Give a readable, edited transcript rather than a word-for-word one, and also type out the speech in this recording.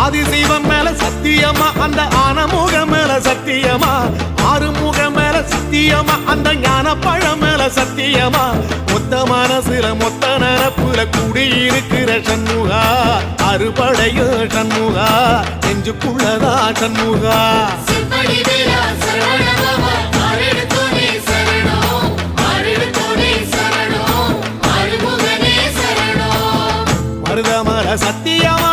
ஆதிசைவம் மேல சத்தியமா அந்த ஆனமுகம் மேல சத்தியமா ஆறுமுகம் மேல சத்தியமா அந்த ஞான பழம் மேல சத்தியமா மொத்த மனசுல மொத்த நரப்புல கூடியிருக்கிற சண்முகா அறுபடையோ சண்முகா நெஞ்சுக்குள்ளதா சண்முகா மருதமர சத்தியமா